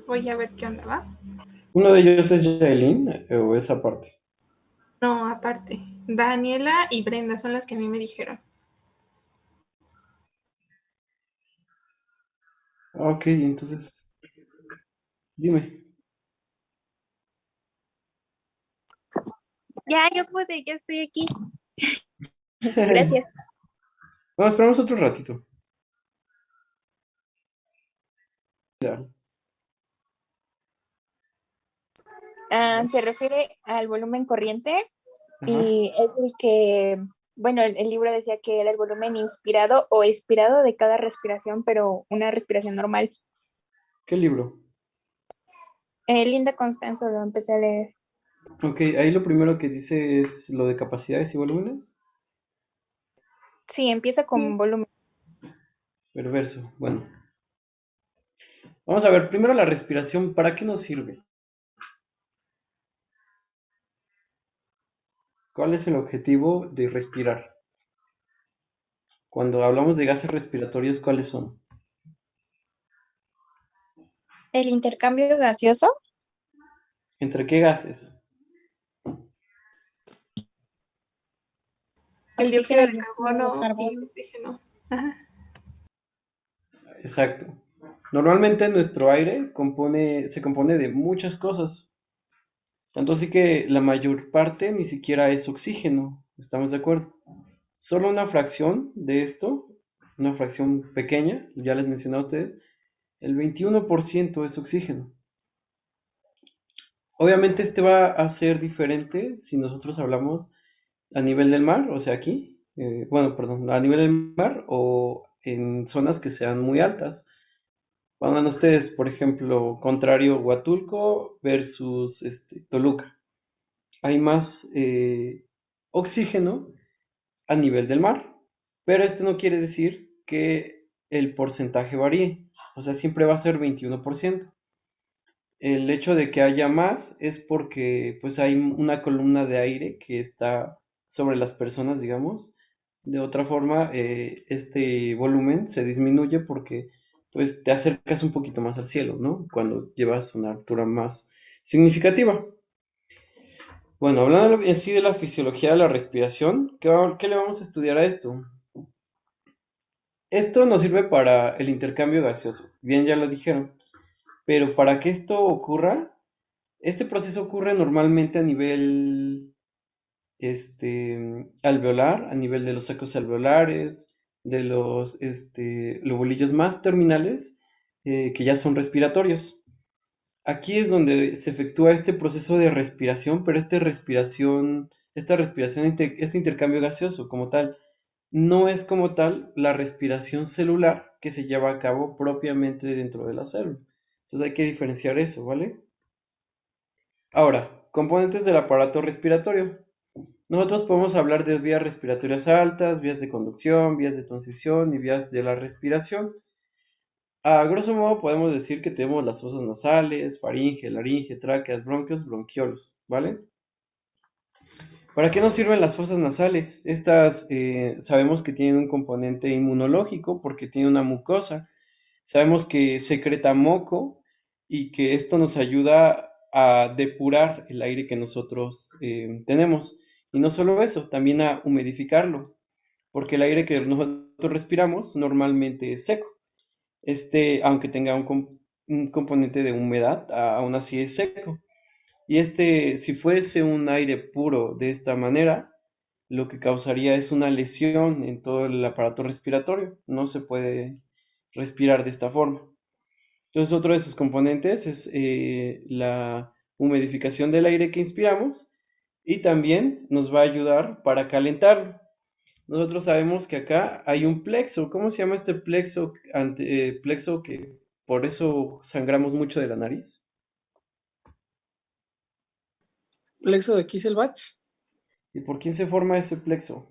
Voy a ver qué onda, ¿va? ¿Uno de ellos es Yailin o esa parte? No, aparte. Daniela y Brenda son las que a mí me dijeron. Ok, entonces, dime. Ya, yo pude, ya estoy aquí. Gracias. Bueno, esperamos otro ratito. Ya. Se refiere al volumen corriente Ajá. y es el que, bueno, el libro decía que era el volumen inspirado o expirado de cada respiración, pero una respiración normal. ¿Qué libro? Linda Constanzo lo empecé a leer. Ok, ahí lo primero que dice es lo de capacidades y volúmenes. Sí, empieza con volumen. Perverso. Bueno, vamos a ver, primero la respiración, ¿para qué nos sirve? ¿Cuál es el objetivo de respirar? Cuando hablamos de gases respiratorios, ¿cuáles son? El intercambio gaseoso. ¿Entre qué gases? El Oxígeno dióxido y de dióxido de carbono y carbono. oxígeno. Ajá. Exacto. Normalmente nuestro aire se compone de muchas cosas. Tanto así que la mayor parte ni siquiera es oxígeno, ¿estamos de acuerdo? Solo una fracción de esto, una fracción pequeña, ya les mencioné a ustedes, el 21% es oxígeno. Obviamente este va a ser diferente si nosotros hablamos a nivel del mar, o sea aquí, bueno, perdón, a nivel del mar o en zonas que sean muy altas. Pongan ustedes, por ejemplo, contrario Huatulco versus Toluca. Hay más oxígeno a nivel del mar, pero esto no quiere decir que el porcentaje varíe, o sea, siempre va a ser 21%. El hecho de que haya más es porque pues hay una columna de aire que está sobre las personas, digamos. De otra forma, este volumen se disminuye porque pues te acercas un poquito más al cielo, ¿no? Cuando llevas una altura más significativa. Bueno, hablando en sí de la fisiología de la respiración, ¿qué le vamos a estudiar a esto? Esto nos sirve para el intercambio gaseoso, bien ya lo dijeron, pero para que esto ocurra, este proceso ocurre normalmente a nivel alveolar, a nivel de los sacos alveolares, de los lobulillos más terminales, que ya son respiratorios. Aquí es donde se efectúa este proceso de respiración, pero este intercambio gaseoso como tal, no es como tal la respiración celular que se lleva a cabo propiamente dentro de la célula. Entonces hay que diferenciar eso, ¿vale? Ahora, componentes del aparato respiratorio. Nosotros podemos hablar de vías respiratorias altas, vías de conducción, vías de transición y vías de la respiración. A grosso modo podemos decir que tenemos las fosas nasales, faringe, laringe, tráqueas, bronquios, bronquiolos, ¿vale? ¿Para qué nos sirven las fosas nasales? Estas sabemos que tienen un componente inmunológico porque tiene una mucosa. Sabemos que secreta moco y que esto nos ayuda a depurar el aire que nosotros tenemos. Y no solo eso, también a humidificarlo, porque el aire que nosotros respiramos normalmente es seco. Aunque tenga un componente de humedad, aún así es seco. Y si fuese un aire puro de esta manera, lo que causaría es una lesión en todo el aparato respiratorio. No se puede respirar de esta forma. Entonces, otro de sus componentes es la humidificación del aire que inspiramos y también nos va a ayudar para calentarlo. Nosotros sabemos que acá hay un plexo. ¿Cómo se llama este plexo, plexo que por eso sangramos mucho de la nariz? Plexo de Kisselbach. ¿Y por quién se forma ese plexo?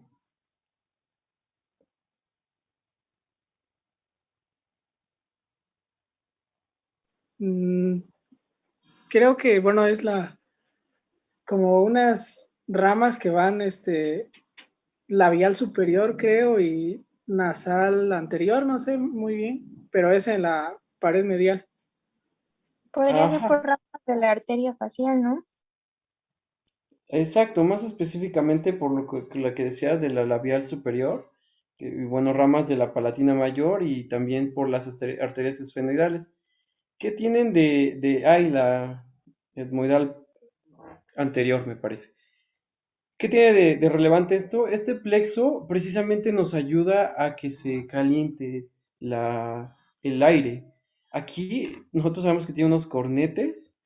Mm, creo que, bueno, es como unas ramas que van, labial superior, creo, y nasal anterior, no sé muy bien, pero es en la pared medial. Podría ser Ajá, por ramas de la arteria facial, ¿no? exacto, más específicamente por lo que decía de la labial superior, y bueno, ramas de la palatina mayor y también por las arterias esfenoidales. ¿Qué tienen la etmoidal anterior, me parece? ¿Qué tiene de relevante esto? Este plexo precisamente nos ayuda a que se caliente la, el aire. Aquí nosotros sabemos que tiene unos cornetes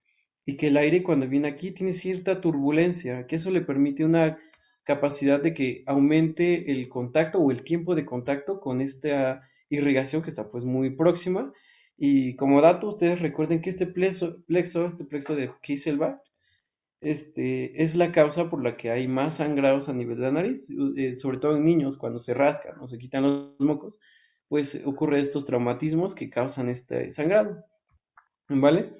y que el aire cuando viene aquí tiene cierta turbulencia, que eso le permite una capacidad de que aumente el contacto o el tiempo de contacto con esta irrigación que está pues muy próxima. Y como dato, ustedes recuerden que este este plexo de Kieselbach, es la causa por la que hay más sangrados a nivel de la nariz, sobre todo en niños cuando se rascan o se quitan los mocos, pues ocurre estos traumatismos que causan este sangrado, ¿vale?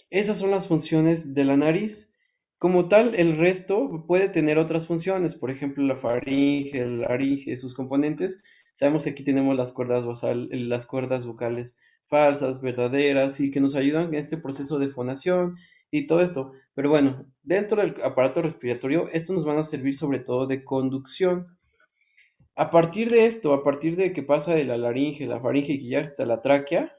Esas son las funciones de la nariz. Como tal, el resto puede tener otras funciones, por ejemplo, la faringe, el laringe, sus componentes. Sabemos que aquí tenemos las cuerdas vocales falsas, verdaderas, y que nos ayudan en este proceso de fonación y todo esto. Pero bueno, dentro del aparato respiratorio, estos nos van a servir sobre todo de conducción. A partir de esto, a partir de que pasa de la laringe, la faringe y que ya hasta la tráquea,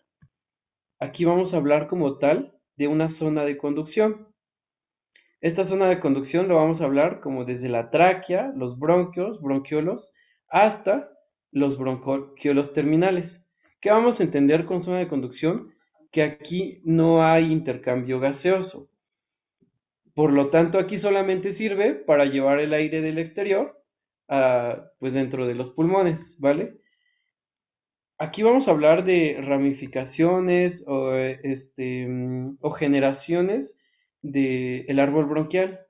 aquí vamos a hablar como tal de una zona de conducción. Esta zona de conducción lo vamos a hablar como desde la tráquea, los bronquios, bronquiolos, hasta los bronquiolos terminales. ¿Qué vamos a entender con zona de conducción? Que aquí no hay intercambio gaseoso. Por lo tanto, aquí solamente sirve para llevar el aire del exterior pues dentro de los pulmones, ¿vale? Aquí vamos a hablar de ramificaciones o generaciones del árbol bronquial.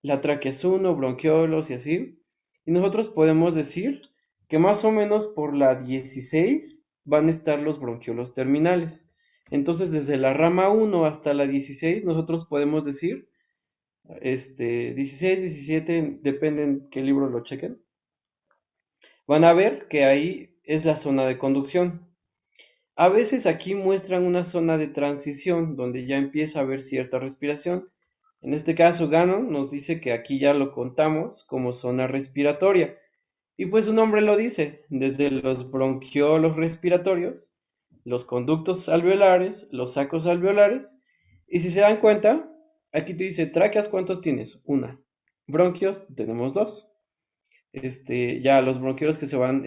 La tráquea es uno, bronquiolos y así. Y nosotros podemos decir que más o menos por la 16 van a estar los bronquiolos terminales. Entonces, desde la rama uno hasta la 16, nosotros podemos decir, 16, 17, dependen qué libro lo chequen, van a ver que ahí es la zona de conducción. A veces aquí muestran una zona de transición donde ya empieza a haber cierta respiración. En este caso, Gannon nos dice que aquí ya lo contamos como zona respiratoria. Y pues su nombre lo dice, desde los bronquiolos respiratorios, los conductos alveolares, los sacos alveolares. Y si se dan cuenta, aquí te dice tráqueas, ¿cuántos tienes? Una. Bronquios, tenemos dos. Ya los bronquiolos que se van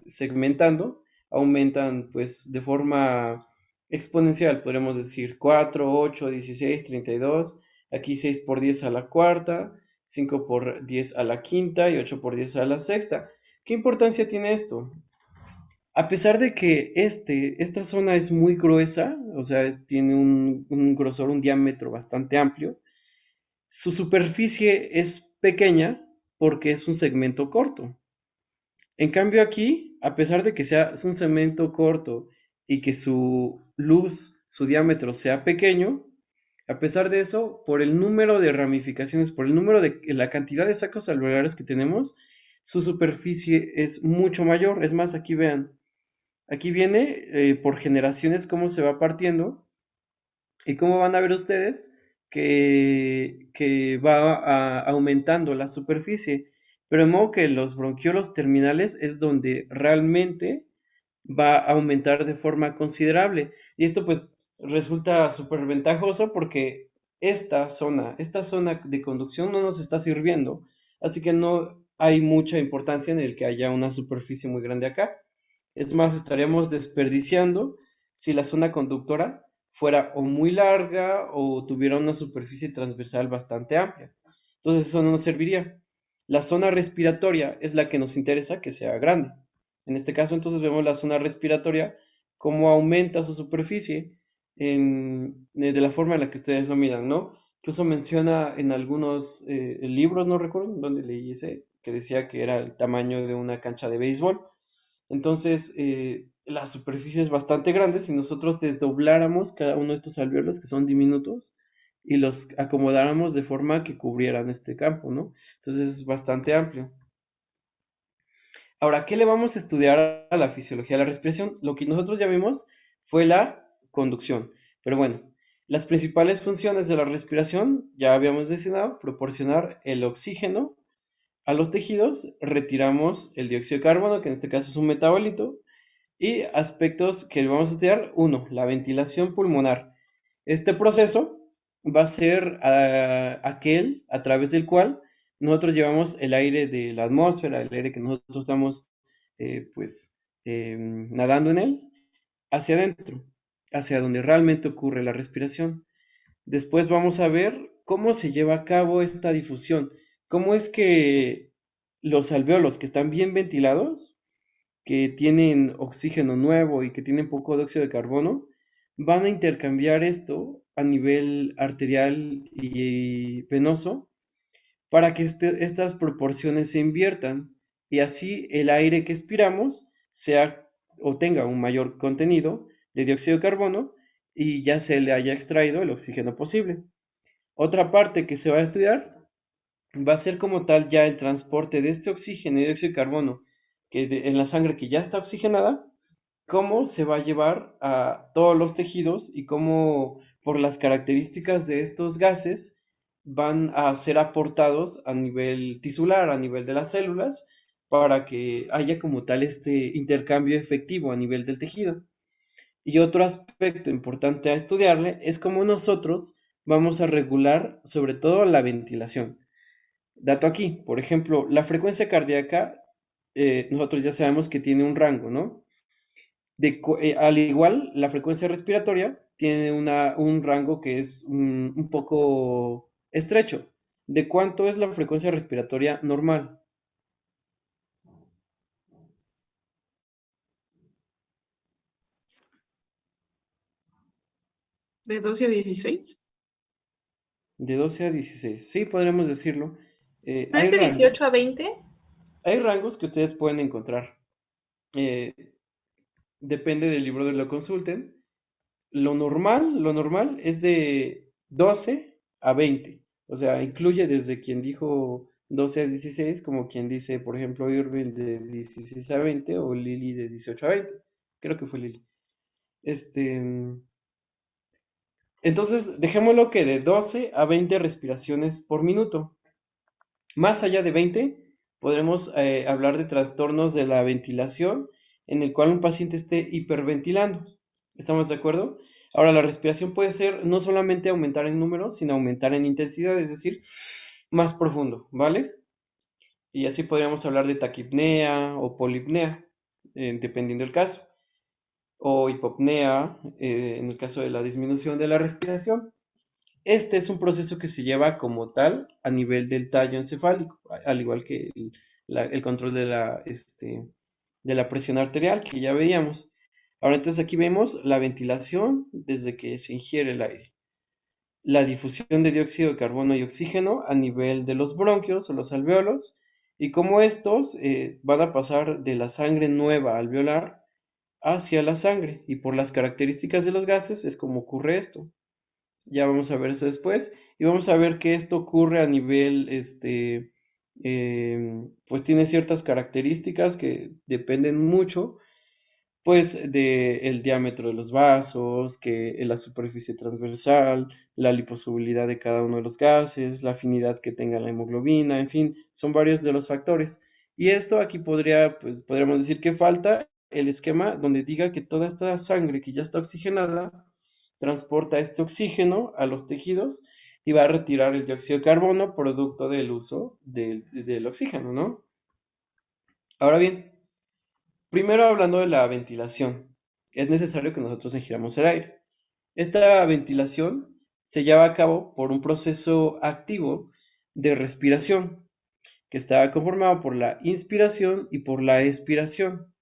segmentando aumentan pues de forma exponencial, podríamos decir 4, 8, 16, 32, aquí 6 por 10 a la cuarta, 5 por 10 a la quinta y 8 por 10 a la sexta. ¿Qué importancia tiene esto? A pesar de que esta zona es muy gruesa, o sea, tiene un grosor, un diámetro bastante amplio, su superficie es pequeña porque es un segmento corto. En cambio aquí, a pesar de que es un segmento corto y que su luz, su diámetro sea pequeño, a pesar de eso, por el número de ramificaciones, por el número de la cantidad de sacos alveolares que tenemos, su superficie es mucho mayor. Es más, aquí vean, aquí viene por generaciones cómo se va partiendo. ¿Y cómo van a ver ustedes que va aumentando la superficie? Pero de modo que los bronquiolos terminales es donde realmente va a aumentar de forma considerable. Y esto pues resulta súper ventajoso porque esta zona de conducción no nos está sirviendo. Así que no hay mucha importancia en el que haya una superficie muy grande acá. Es más, estaríamos desperdiciando si la zona conductora fuera o muy larga o tuviera una superficie transversal bastante amplia. Entonces eso no nos serviría. La zona respiratoria es la que nos interesa que sea grande. En este caso entonces vemos la zona respiratoria, cómo aumenta su superficie de la forma en la que ustedes lo miran, ¿no? Incluso menciona en algunos libros, no recuerdo dónde leí ese, que decía que era el tamaño de una cancha de béisbol. Entonces, la superficie es bastante grande. Si nosotros desdobláramos cada uno de estos alvéolos, que son diminutos, y los acomodáramos de forma que cubrieran este campo, ¿no? Entonces es bastante amplio. Ahora, ¿qué le vamos a estudiar a la fisiología de la respiración? Lo que nosotros ya vimos fue la conducción. Pero bueno, Las principales funciones de la respiración, ya habíamos mencionado, proporcionar el oxígeno a los tejidos, retiramos el dióxido de carbono, que en este caso es un metabolito, y aspectos que vamos a estudiar. Uno, la ventilación pulmonar. Este proceso va a ser aquel a través del cual nosotros llevamos el aire de la atmósfera, el aire que nosotros estamos pues nadando en él, hacia adentro, hacia donde realmente ocurre la respiración. Después vamos a ver cómo se lleva a cabo esta difusión, cómo es que los alvéolos que están bien ventilados, que tienen oxígeno nuevo y que tienen poco dióxido de carbono, van a intercambiar esto a nivel arterial y venoso para que estas proporciones se inviertan y así el aire que expiramos sea o tenga un mayor contenido de dióxido de carbono y ya se le haya extraído el oxígeno posible. Otra parte que se va a estudiar va a ser como tal ya el transporte de este oxígeno y dióxido de carbono en la sangre que ya está oxigenada, cómo se va a llevar a todos los tejidos y cómo por las características de estos gases van a ser aportados a nivel tisular, a nivel de las células, para que haya como tal este intercambio efectivo a nivel del tejido. Y otro aspecto importante a estudiarle es cómo nosotros vamos a regular sobre todo la ventilación. Dato aquí, por ejemplo, la frecuencia cardíaca, nosotros ya sabemos que tiene un rango, ¿no? Al igual, la frecuencia respiratoria tiene un rango que es un poco estrecho. ¿De cuánto es la frecuencia respiratoria normal? ¿De 12 a 16? De 12 a 16. Sí, podríamos decirlo. ¿No es de 18 a 20? Hay rangos que ustedes pueden encontrar. Eh, Depende del libro de lo consulten. Lo normal es de 12 a 20. O sea, incluye desde quien dijo 12 a 16, como quien dice, por ejemplo, Irving de 16 a 20 o Lily de 18 a 20. Creo que fue Lily. Entonces, dejémoslo que de 12 a 20 respiraciones por minuto. Más allá de 20, podremos hablar de trastornos de la ventilación en el cual un paciente esté hiperventilando. ¿Estamos de acuerdo? Ahora, la respiración puede ser no solamente aumentar en número, sino aumentar en intensidad, es decir, más profundo, ¿vale? Y así podríamos hablar de taquipnea o polipnea, dependiendo del caso, o hipopnea, en el caso de la disminución de la respiración. Este es un proceso que se lleva como tal a nivel del tallo encefálico, al igual que el control de la presión arterial que ya veíamos. Ahora entonces aquí vemos la ventilación desde que se ingiere el aire, la difusión de dióxido de carbono y oxígeno a nivel de los bronquios o los alvéolos y cómo estos van a pasar de la sangre nueva alveolar hacia la sangre y por las características de los gases es como ocurre esto. Ya vamos a ver eso después. Y vamos a ver que esto ocurre a nivel, pues tiene ciertas características que dependen mucho, pues, del diámetro de los vasos, que la superficie transversal, la liposolubilidad de cada uno de los gases, la afinidad que tenga la hemoglobina, en fin, son varios de los factores. Y esto aquí pues, podríamos decir que falta el esquema donde diga que toda esta sangre que ya está oxigenada transporta este oxígeno a los tejidos y va a retirar el dióxido de carbono producto del uso del oxígeno, ¿no? Ahora bien, primero hablando de la ventilación, es necesario que nosotros ingiramos el aire. Esta ventilación se lleva a cabo por un proceso activo de respiración que está conformado por la inspiración y por la expiración.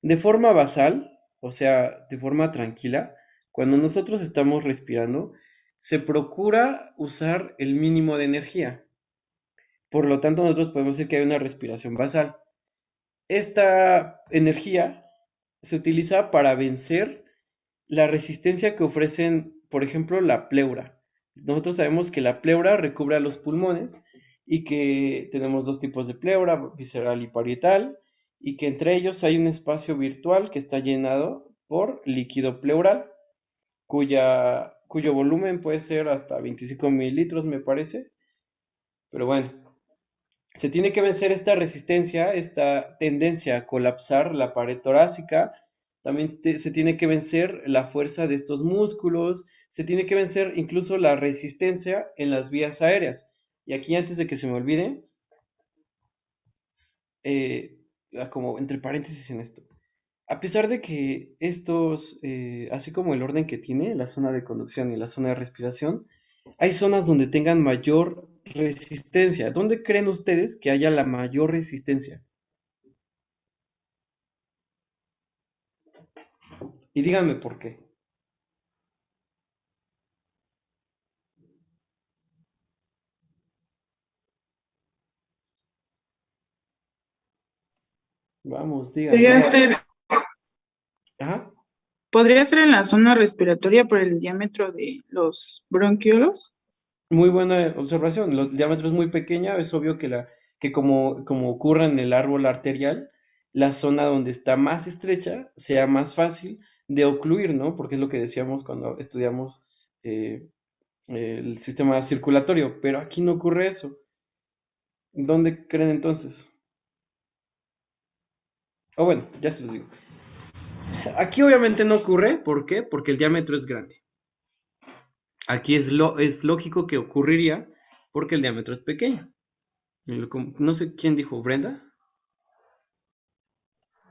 De forma basal, o sea, de forma tranquila, cuando nosotros estamos respirando, se procura usar el mínimo de energía. Por lo tanto, nosotros podemos decir que hay una respiración basal. Esta energía se utiliza para vencer la resistencia que ofrecen, por ejemplo, la pleura. Nosotros sabemos que la pleura recubre a los pulmones y que tenemos dos tipos de pleura, visceral y parietal, y que entre ellos hay un espacio virtual que está llenado por líquido pleural, cuyo volumen puede ser hasta 25 mililitros, me parece. Pero bueno, se tiene que vencer esta resistencia, esta tendencia a colapsar la pared torácica. También se tiene que vencer la fuerza de estos músculos. Se tiene que vencer incluso la resistencia en las vías aéreas. Y aquí, antes de que se me olvide, como entre paréntesis en esto. A pesar de que estos, así como el orden que tiene la zona de conducción y la zona de respiración, hay zonas donde tengan mayor resistencia. ¿Dónde creen ustedes que haya la mayor resistencia? Y díganme por qué. Vamos, díganme. Ajá. Podría ser en la zona respiratoria por el diámetro de los bronquiolos. Muy buena observación. El diámetro es muy pequeña. Es obvio que como ocurre en el árbol arterial, la zona donde está más estrecha sea más fácil de ocluir, ¿no? Porque es lo que decíamos cuando estudiamos eh, el sistema circulatorio. Pero aquí no ocurre eso. ¿Dónde creen entonces? O bueno, ya se los digo. Aquí obviamente no ocurre. ¿Por qué? Porque el diámetro es grande. Aquí es lógico que ocurriría porque el diámetro es pequeño. No sé quién dijo, Brenda,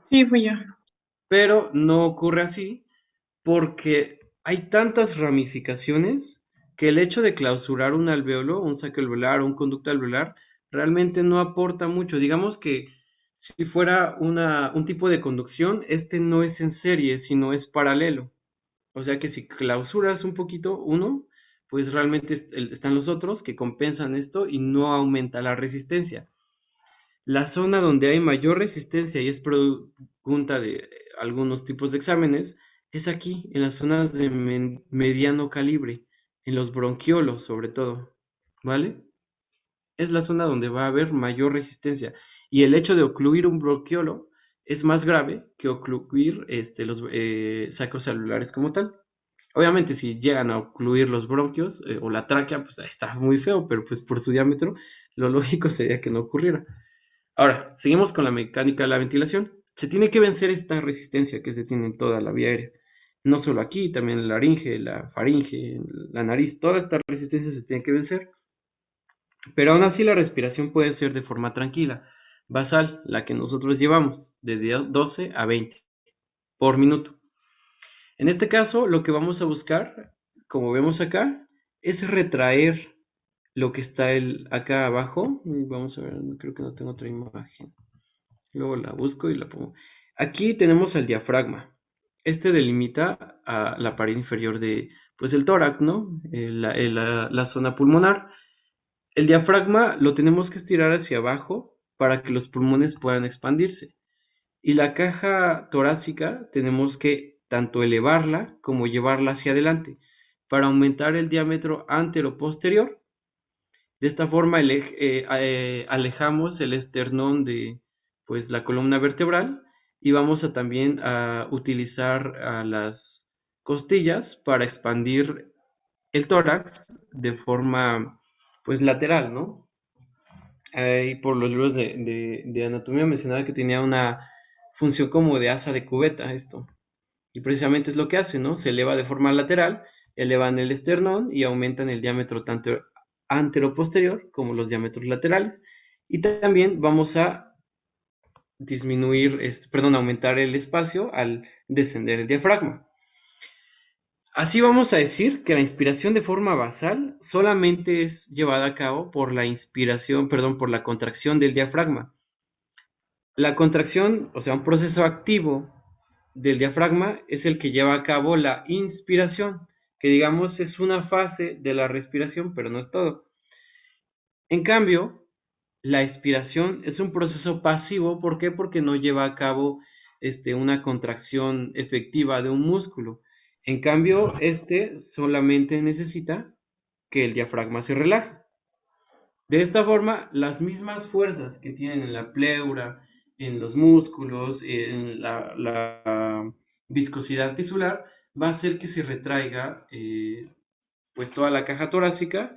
Sí, fui yo. pero no ocurre así porque hay tantas ramificaciones que el hecho de clausurar un alveolo, un saco alveolar o un conducto alveolar realmente no aporta mucho. Digamos que si fuera un tipo de conducción, este no es en serie, sino es paralelo. O sea que si clausuras un poquito uno, pues realmente están los otros que compensan esto y no aumenta la resistencia. La zona donde hay mayor resistencia y es pregunta de algunos tipos de exámenes es aquí, en las zonas de mediano calibre, en los bronquiolos sobre todo, ¿vale? Es la zona donde va a haber mayor resistencia y el hecho de ocluir un bronquiolo es más grave que ocluir los sacos celulares como tal. Obviamente, si llegan a ocluir los bronquios o la tráquea, pues está muy feo, pero pues por su diámetro, lo lógico sería que no ocurriera. Ahora, seguimos con la mecánica de la ventilación. Se tiene que vencer esta resistencia que se tiene en toda la vía aérea. No solo aquí, también en la laringe, la faringe, la nariz, toda esta resistencia se tiene que vencer. Pero aún así la respiración puede ser de forma tranquila, basal, la que nosotros llevamos, de 12 a 20 por minuto. En este caso, lo que vamos a buscar, como vemos acá, es retraer lo que está acá abajo. Vamos a ver, creo que no tengo otra imagen. Luego la busco y la pongo. Aquí tenemos el diafragma. Este delimita a la pared inferior de, pues el tórax, ¿no? La zona pulmonar. El diafragma lo tenemos que estirar hacia abajo para que los pulmones puedan expandirse. Y la caja torácica tenemos que tanto elevarla como llevarla hacia adelante para aumentar el diámetro antero-posterior. De esta forma alejamos el esternón de pues, la columna vertebral y vamos a también a utilizar a las costillas para expandir el tórax de forma pues lateral, ¿no? Ahí por los libros de anatomía mencionaba que tenía una función como de asa de cubeta esto. Y precisamente es lo que hace, ¿no? Se eleva de forma lateral, elevan el esternón y aumentan el diámetro tanto antero-posterior como los diámetros laterales. Y también vamos a aumentar el espacio al descender el diafragma. Así vamos a decir que la inspiración de forma basal solamente es llevada a cabo por por la contracción del diafragma. La contracción, o sea, un proceso activo del diafragma es el que lleva a cabo la inspiración, que digamos es una fase de la respiración, pero no es todo. En cambio, la expiración es un proceso pasivo, ¿por qué? Porque no lleva a cabo una contracción efectiva de un músculo. En cambio, solamente necesita que el diafragma se relaje. De esta forma, las mismas fuerzas que tienen en la pleura, en los músculos, en la viscosidad tisular, va a hacer que se retraiga pues toda la caja torácica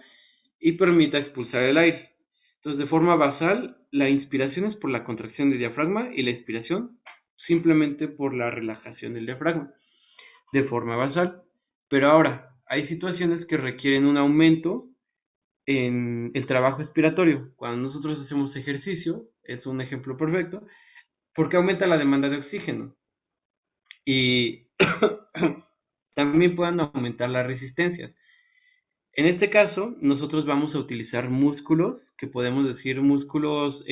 y permita expulsar el aire. Entonces, de forma basal, la inspiración es por la contracción del diafragma y la expiración simplemente por la relajación del diafragma, de forma basal. Pero ahora, hay situaciones que requieren un aumento en el trabajo expiratorio. Cuando nosotros hacemos ejercicio, es un ejemplo perfecto, porque aumenta la demanda de oxígeno y también pueden aumentar las resistencias. En este caso, nosotros vamos a utilizar músculos, que podemos decir músculos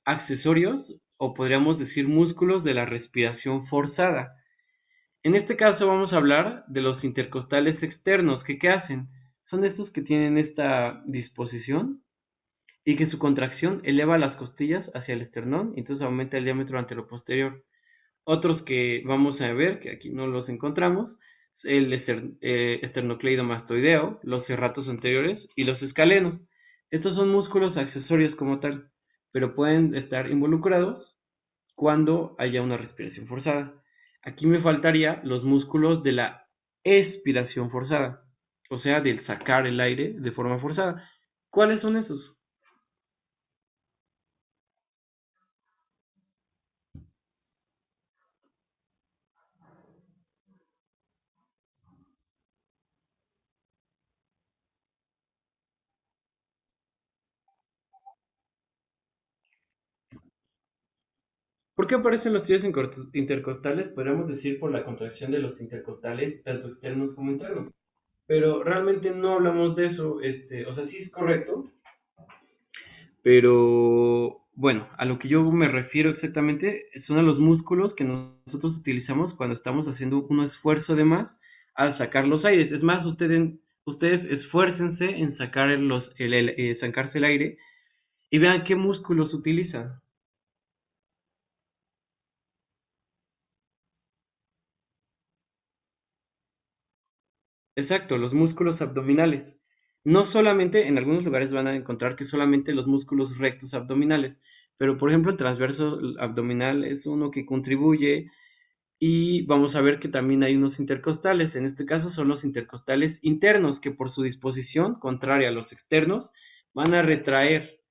accesorios o podríamos decir músculos de la respiración forzada. En este caso vamos a hablar de los intercostales externos, que ¿qué hacen? Son estos que tienen esta disposición y que su contracción eleva las costillas hacia el esternón y entonces aumenta el diámetro anteroposterior. Otros que vamos a ver, que aquí no los encontramos, es el esternocleidomastoideo, los serratos anteriores y los escalenos. Estos son músculos accesorios como tal, pero pueden estar involucrados cuando haya una respiración forzada. Aquí me faltaría los músculos de la expiración forzada, o sea, del sacar el aire de forma forzada. ¿Cuáles son esos? ¿Por qué aparecen los tríos intercostales? Podríamos decir por la contracción de los intercostales, tanto externos como internos. Pero realmente no hablamos de eso, o sea, sí es correcto, pero bueno, a lo que yo me refiero exactamente son a los músculos que nosotros utilizamos cuando estamos haciendo un esfuerzo de más al sacar los aires. Es más, ustedes esfuércense en sacar sacarse el aire y vean qué músculos utilizan. Exacto, los músculos abdominales. No solamente, en algunos lugares van a encontrar que solamente los músculos rectos abdominales, pero por ejemplo el transverso abdominal es uno que contribuye y vamos a ver que también hay unos intercostales. En este caso son los intercostales internos que por su disposición, contraria a los externos, van a retraer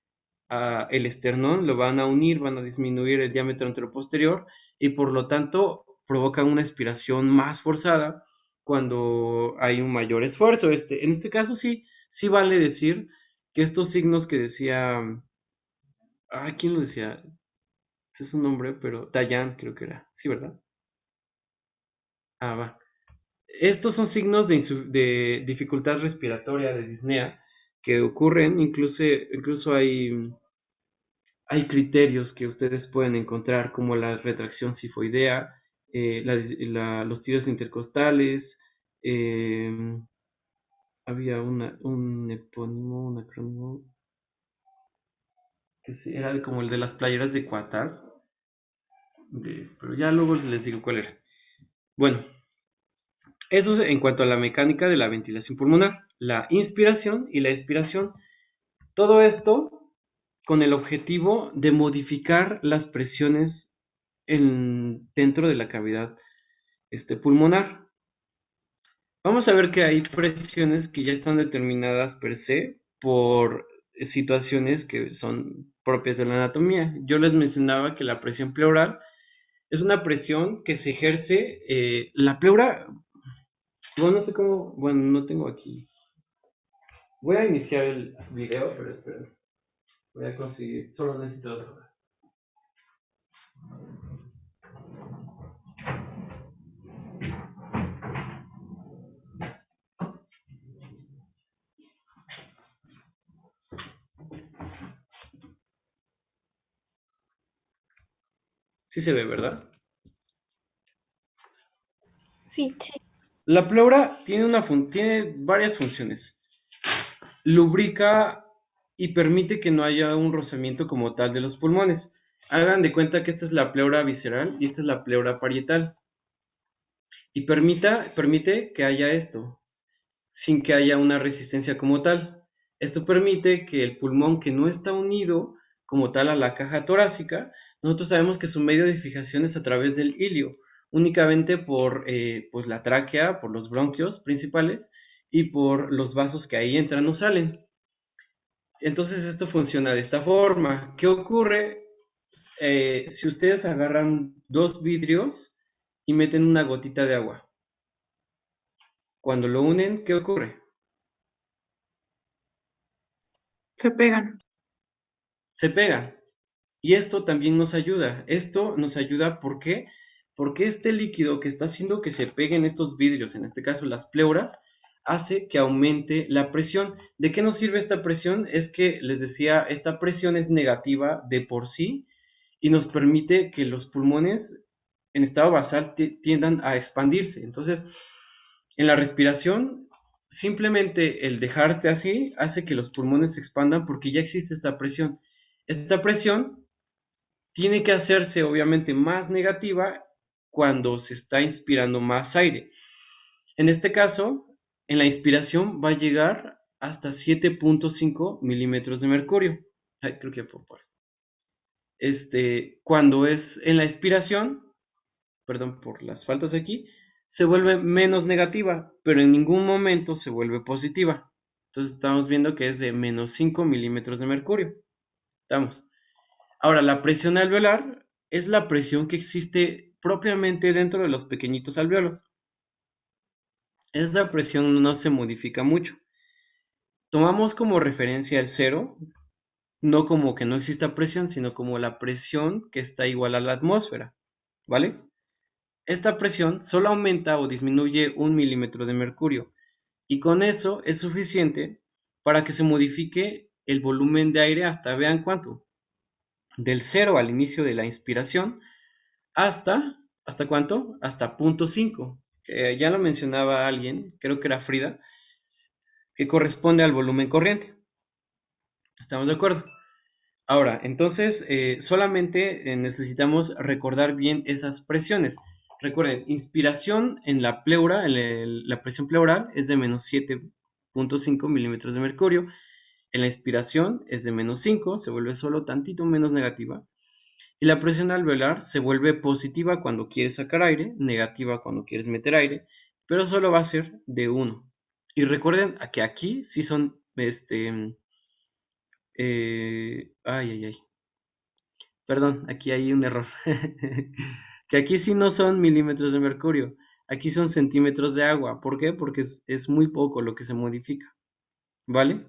el esternón, lo van a unir, van a disminuir el diámetro anteroposterior y por lo tanto provocan una expiración más forzada cuando hay un mayor esfuerzo. En este caso sí vale decir que estos signos que decía, ¿quién lo decía? Ese es un nombre, pero Dayan creo que era, sí, ¿verdad? Va. Estos son signos de dificultad respiratoria, de disnea, que ocurren, incluso hay criterios que ustedes pueden encontrar como la retracción sifoidea, los tiros intercostales, había un epónimo, un acrónimo, que era como el de las playeras de Qatar, pero ya luego les digo cuál era. Bueno, eso es en cuanto a la mecánica de la ventilación pulmonar, la inspiración y la expiración. Todo esto con el objetivo de modificar las presiones dentro de la cavidad pulmonar. Vamos a ver que hay presiones que ya están determinadas per se por situaciones que son propias de la anatomía. Yo les mencionaba que la presión pleural es una presión que se ejerce, la pleura, bueno, no sé cómo, bueno, no tengo aquí. Voy a iniciar el video, pero esperen. Voy a conseguir, solo necesito 2 horas. Sí se ve, ¿verdad? Sí. La pleura tiene varias funciones. Lubrica y permite que no haya un rozamiento como tal de los pulmones. Hagan de cuenta que esta es la pleura visceral y esta es la pleura parietal. Y permite que haya esto, sin que haya una resistencia como tal. Esto permite que el pulmón que no está unido como tal a la caja torácica, nosotros sabemos que su medio de fijación es a través del ilio, únicamente por pues la tráquea, por los bronquios principales, y por los vasos que ahí entran o salen. Entonces esto funciona de esta forma. ¿Qué ocurre si ustedes agarran dos vidrios y meten una gotita de agua? Cuando lo unen, ¿qué ocurre? Se pegan. Se pegan. Y esto también nos ayuda. Esto nos ayuda, ¿por qué? Porque este líquido que está haciendo que se peguen estos vidrios, en este caso las pleuras, hace que aumente la presión. ¿De qué nos sirve esta presión? Es que, les decía, esta presión es negativa de por sí y nos permite que los pulmones en estado basal tiendan a expandirse. Entonces, en la respiración, simplemente el dejarte así hace que los pulmones se expandan porque ya existe esta presión. Esta presión tiene que hacerse obviamente más negativa cuando se está inspirando más aire. En este caso, en la inspiración va a llegar hasta 7.5 milímetros de mercurio. Ay, creo que por cuando es en la expiración, perdón por las faltas aquí, se vuelve menos negativa, pero en ningún momento se vuelve positiva. Entonces estamos viendo que es de menos 5 milímetros de mercurio. Estamos. Ahora, la presión alveolar es la presión que existe propiamente dentro de los pequeñitos alveolos. Esa presión no se modifica mucho. Tomamos como referencia el cero, no como que no exista presión, sino como la presión que está igual a la atmósfera, ¿vale? Esta presión solo aumenta o disminuye 1 milímetro de mercurio y con eso es suficiente para que se modifique el volumen de aire hasta, vean cuánto, del cero al inicio de la inspiración ¿hasta cuánto? Hasta 0.5, que ya lo mencionaba alguien, creo que era Frida, que corresponde al volumen corriente. ¿Estamos de acuerdo? Ahora, entonces, solamente necesitamos recordar bien esas presiones. Recuerden, inspiración en la pleura, la presión pleural es de menos 7.5 milímetros de mercurio. En la expiración es de menos 5, se vuelve solo tantito menos negativa. Y la presión alveolar se vuelve positiva cuando quieres sacar aire, negativa cuando quieres meter aire, pero solo va a ser de 1. Y recuerden que aquí sí son, perdón, aquí hay un error. Que aquí sí no son milímetros de mercurio, aquí son centímetros de agua. ¿Por qué? Porque es muy poco lo que se modifica, ¿vale?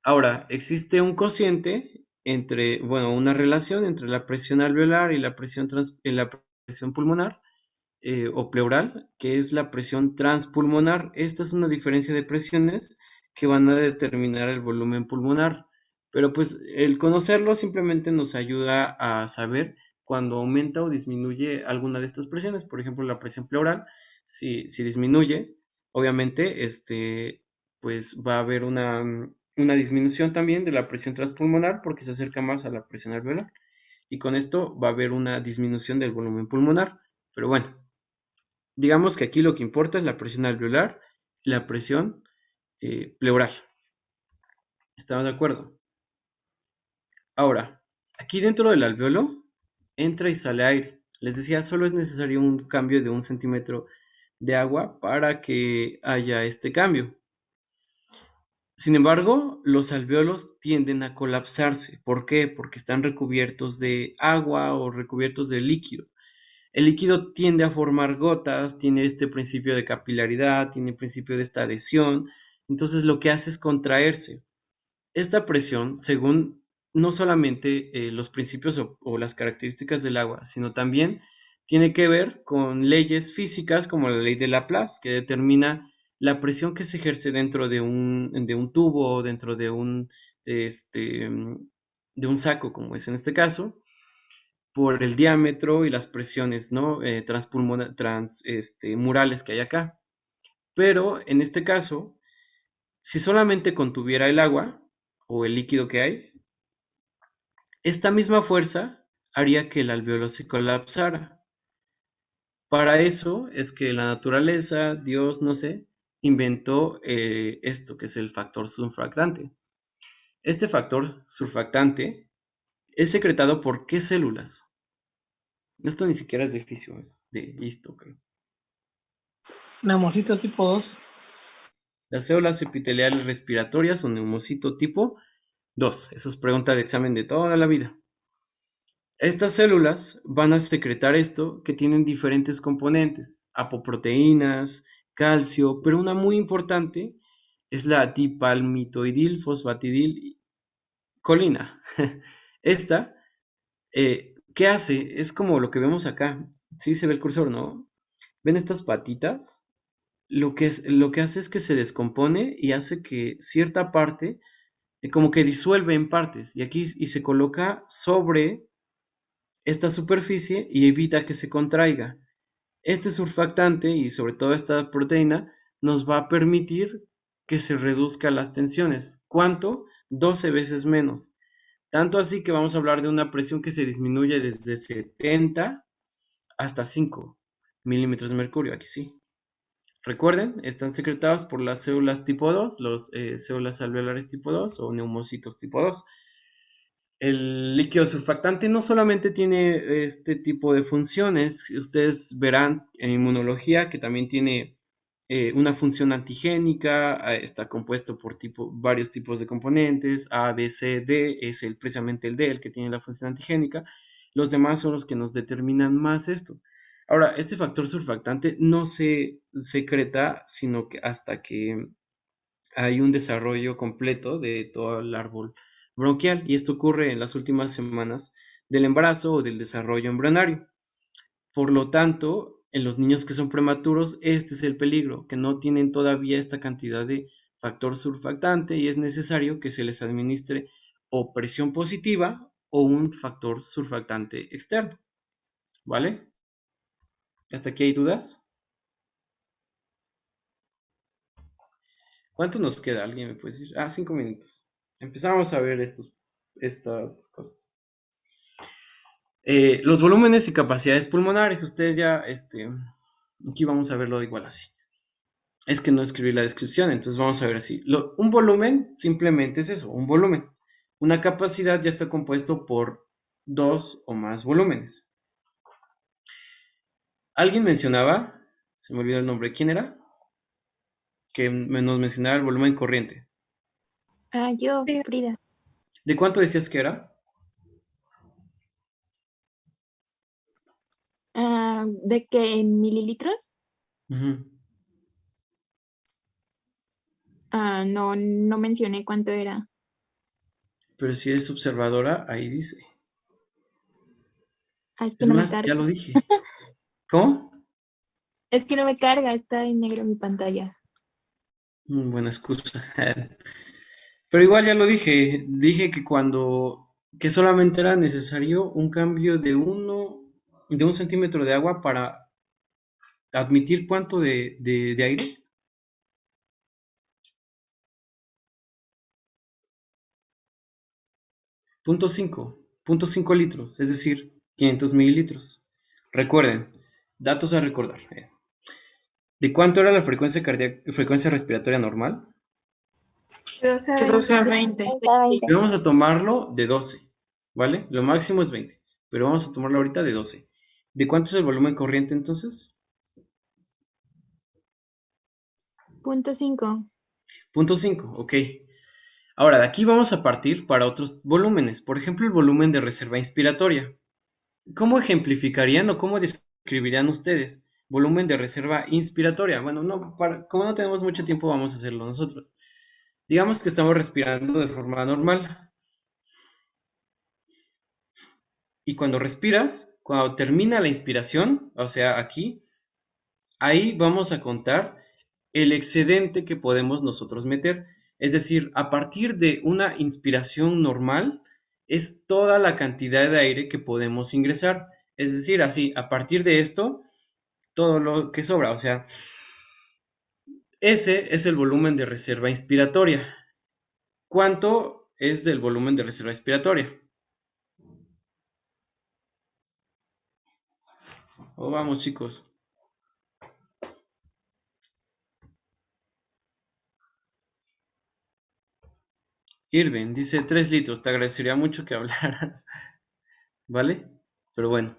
Ahora, existe un cociente entre, bueno, una relación entre la presión alveolar y la presión pulmonar o pleural, que es la presión transpulmonar. Esta es una diferencia de presiones que van a determinar el volumen pulmonar. Pero pues el conocerlo simplemente nos ayuda a saber cuando aumenta o disminuye alguna de estas presiones. Por ejemplo, la presión pleural, si disminuye, obviamente, pues va a haber una disminución también de la presión transpulmonar porque se acerca más a la presión alveolar. Y con esto va a haber una disminución del volumen pulmonar. Pero bueno, digamos que aquí lo que importa es la presión alveolar y la presión pleural. ¿Estamos de acuerdo? Ahora, aquí dentro del alveolo entra y sale aire. Les decía, solo es necesario un cambio de 1 centímetro de agua para que haya este cambio. Sin embargo, los alveolos tienden a colapsarse. ¿Por qué? Porque están recubiertos de agua o recubiertos de líquido. El líquido tiende a formar gotas, tiene este principio de capilaridad, tiene el principio de esta adhesión, entonces lo que hace es contraerse. Esta presión, según no solamente los principios o las características del agua, sino también tiene que ver con leyes físicas como la ley de Laplace, que determina la presión que se ejerce dentro de un tubo, dentro de un saco, como es en este caso, por el diámetro y las presiones, ¿no? Murales que hay acá. Pero en este caso, si solamente contuviera el agua o el líquido que hay, esta misma fuerza haría que el alveolo se colapsara. Para eso es que la naturaleza, Dios, no sé, inventó esto que es el factor surfactante. Este factor surfactante es secretado por ¿qué células? Esto ni siquiera es de fisio, es de histo, creo. Nemocito tipo 2. Las células epiteliales respiratorias o neumocito tipo 2. Eso es pregunta de examen de toda la vida. Estas células van a secretar esto que tienen diferentes componentes, apoproteínas, calcio, pero una muy importante es la dipalmitoidil fosfatidil colina. Esta, ¿qué hace? Es como lo que vemos acá. Sí, se ve el cursor, ¿no? ¿Ven estas patitas? Lo que hace es que se descompone y hace que cierta parte, como que disuelve en partes, y se coloca sobre esta superficie y evita que se contraiga. Este surfactante y sobre todo esta proteína nos va a permitir que se reduzcan las tensiones. ¿Cuánto? 12 veces menos. Tanto así que vamos a hablar de una presión que se disminuye desde 70 hasta 5 milímetros de mercurio. Aquí sí. Recuerden, están secretadas por las células tipo 2, las células alveolares tipo 2 o neumocitos tipo 2. El líquido surfactante no solamente tiene este tipo de funciones, ustedes verán en inmunología que también tiene una función antigénica, está compuesto por varios tipos de componentes, A, B, C, D, es precisamente el D el que tiene la función antigénica, los demás son los que nos determinan más esto. Ahora, este factor surfactante no se secreta, sino que hasta que hay un desarrollo completo de todo el árbol bronquial y esto ocurre en las últimas semanas del embarazo o del desarrollo embrionario. Por lo tanto, en los niños que son prematuros, este es el peligro, que no tienen todavía esta cantidad de factor surfactante y es necesario que se les administre o presión positiva o un factor surfactante externo. ¿Vale? ¿Hasta aquí hay dudas? ¿Cuánto nos queda? ¿Alguien me puede decir? 5 minutos. Empezamos a ver estas cosas. Los volúmenes y capacidades pulmonares, ustedes ya, aquí vamos a verlo igual así. Es que no escribí la descripción, entonces vamos a ver así. Un volumen simplemente es eso, un volumen. Una capacidad ya está compuesto por dos o más volúmenes. Alguien mencionaba, se me olvidó el nombre, ¿quién era? Que nos mencionaba el volumen corriente. Yo, Frida. ¿De cuánto decías que era? ¿De qué en mililitros? Ujú. No mencioné cuánto era. Pero si eres observadora, ahí dice. Es que Es no me más, carga. ya lo dije. ¿Cómo? Es que no me carga, está en negro mi pantalla. Buena excusa. Pero igual ya lo dije. Dije que solamente era necesario un cambio de 1 centímetro de agua para admitir cuánto de aire. 0.5 litros, es decir, 500 mililitros. Recuerden, datos a recordar. ¿De cuánto era la frecuencia respiratoria normal? 12 a De 12 a 20. 20. Y vamos a tomarlo de 12, ¿vale? Lo máximo es 20, pero vamos a tomarlo ahorita de 12. ¿De cuánto es el volumen corriente entonces? 0.5. 0.5, ok. Ahora, de aquí vamos a partir para otros volúmenes. Por ejemplo, el volumen de reserva inspiratoria. ¿Cómo ejemplificarían o cómo describirían ustedes volumen de reserva inspiratoria? Bueno, como no tenemos mucho tiempo, vamos a hacerlo nosotros. Digamos que estamos respirando de forma normal. Y cuando respiras, cuando termina la inspiración, o sea, aquí, ahí vamos a contar el excedente que podemos nosotros meter. Es decir, a partir de una inspiración normal, es toda la cantidad de aire que podemos ingresar. Es decir, así, a partir de esto, todo lo que sobra. O sea, ese es el volumen de reserva inspiratoria. ¿Cuánto es del volumen de reserva inspiratoria? Vamos, chicos. Irving dice 3 litros. Te agradecería mucho que hablaras. ¿Vale? Pero bueno.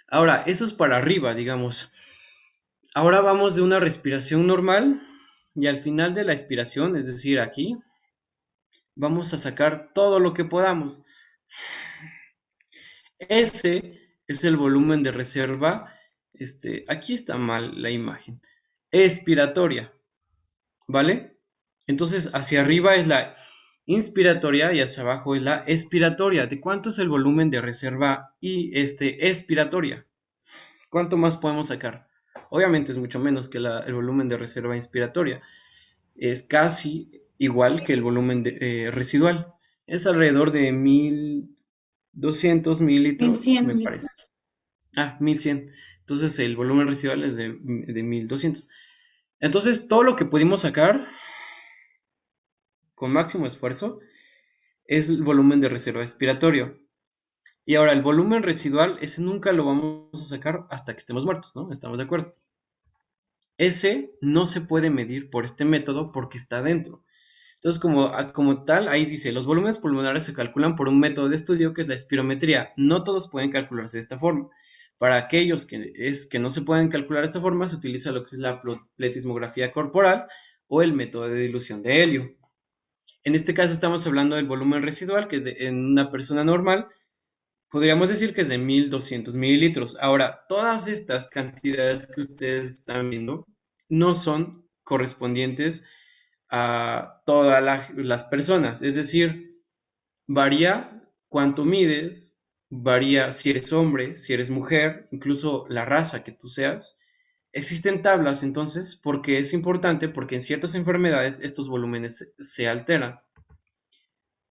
Ahora, eso es para arriba, digamos. Ahora vamos de una respiración normal y al final de la expiración, es decir, aquí, vamos a sacar todo lo que podamos. Ese es el volumen de reserva. Aquí está mal la imagen. Expiratoria, ¿vale? Entonces, hacia arriba es la inspiratoria y hacia abajo es la expiratoria. ¿De cuánto es el volumen de reserva y expiratoria? ¿Cuánto más podemos sacar? Obviamente es mucho menos que el volumen de reserva inspiratoria. Es casi igual que el volumen residual. Es alrededor de 1200 mililitros, me 1100. parece. 1100. Entonces el volumen residual es de 1200. Entonces todo lo que pudimos sacar con máximo esfuerzo es el volumen de reserva expiratorio. Y ahora el volumen residual, ese nunca lo vamos a sacar hasta que estemos muertos, ¿no? ¿Estamos de acuerdo? Ese no se puede medir por este método porque está dentro. Entonces, como tal, ahí dice, los volúmenes pulmonares se calculan por un método de estudio que es la espirometría. No todos pueden calcularse de esta forma. Para aquellos que no se pueden calcular de esta forma, se utiliza lo que es la pletismografía corporal o el método de dilución de helio. En este caso estamos hablando del volumen residual, que en una persona normal podríamos decir que es de 1200 mililitros. Ahora, todas estas cantidades que ustedes están viendo no son correspondientes a todas las personas. Es decir, varía cuánto mides, varía si eres hombre, si eres mujer, incluso la raza que tú seas. Existen tablas entonces porque es importante porque en ciertas enfermedades estos volúmenes se alteran.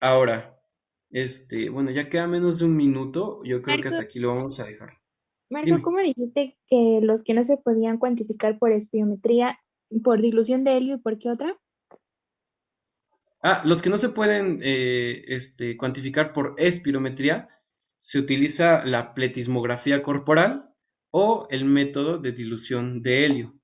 Ahora, bueno, ya queda menos de un minuto. Yo creo que Marco, hasta aquí lo vamos a dejar. Marco, Dime. ¿cómo dijiste que los que no se podían cuantificar por espirometría, por dilución de helio y por qué otra? Los que no se pueden cuantificar por espirometría, se utiliza la pletismografía corporal o el método de dilución de helio.